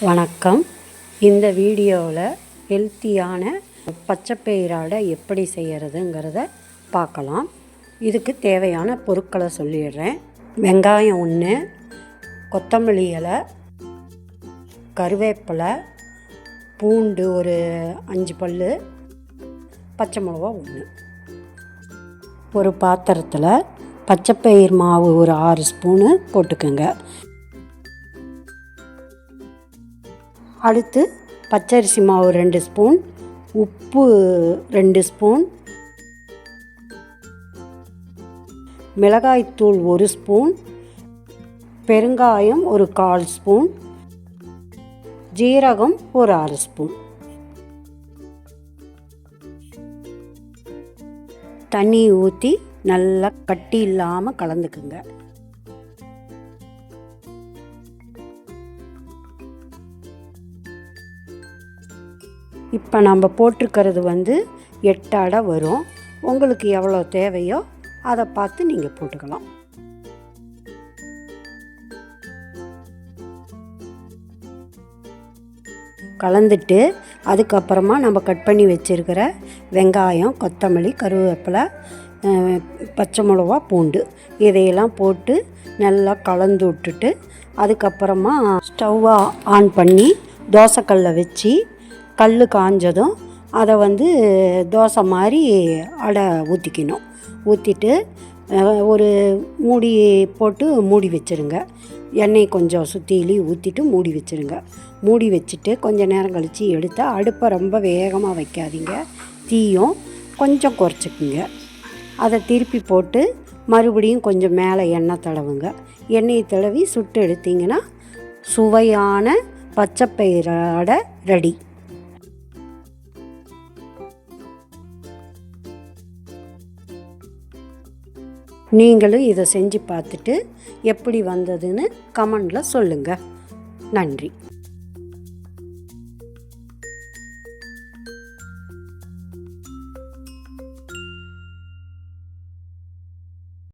வணக்கம். இந்த வீடியோவில் ஹெல்த்தியான பச்சைப்பயிறு அடை எப்படி செய்கிறதுங்கிறத பார்க்கலாம். இதுக்கு தேவையான பொருட்களை சொல்லிடுறேன். வெங்காயம் 1, கொத்தமல்லி இலை, கருவேப்பிலை, பூண்டு ஒரு 5 பல், பச்சை மிளகா 1. ஒரு பாத்திரத்தில் பச்சைப்பயிறு மாவு ஒரு 6 ஸ்பூனு போட்டுக்கோங்க. அடுத்து பச்சரிசி மாவு 2 ஸ்பூன், உப்பு 2 ஸ்பூன், மிளகாய்த்தூள் 1 ஸ்பூன், பெருங்காயம் ஒரு 1/4 ஸ்பூன், ஜீரகம் ஒரு 1/2 ஸ்பூன். தண்ணி ஊற்றி நல்லா கட்டி இல்லாமல் கலந்துக்குங்க. இப்போ நம்ம போட்டிருக்கிறது 8 அடை வரும். உங்களுக்கு எவ்வளோ தேவையோ அதை பார்த்து நீங்கள் போட்டுக்கலாம். கலந்துட்டு அதுக்கப்புறமா நம்ம கட் பண்ணி வச்சுருக்கிற வெங்காயம், கொத்தமல்லி, கருவேப்பிலை, பச்சை மிளகா, பூண்டு இதையெல்லாம் போட்டு நல்லா கலந்து விட்டுட்டு அதுக்கப்புறமா ஸ்டவ்வை ஆன் பண்ணி தோசைக்கல்லை வச்சு கல் காஞ்சதும் அதை தோசை மாதிரி அடை ஊற்றிக்கணும். ஊற்றிட்டு ஒரு மூடி போட்டு மூடி வச்சுருங்க. எண்ணெய் கொஞ்சம் சுற்றிலி ஊற்றிட்டு மூடி வச்சுருங்க. மூடி வச்சுட்டு கொஞ்சம் நேரம் கழித்து எடுத்து அடுப்பை ரொம்ப வேகமாக வைக்காதீங்க. தீயும் கொஞ்சம் குறைச்சிக்குங்க. அதை திருப்பி போட்டு மறுபடியும் கொஞ்சம் மேலே எண்ணெய் தடவுங்க. எண்ணெயை தடவி சுட்டு எடுத்திங்கன்னா சுவையான பச்சைப்பயிறு அடை ரெடி. நீங்களும் இதை செஞ்சு பார்த்துட்டு எப்படி வந்ததுன்னு கமெண்டில் சொல்லுங்கள். நன்றி.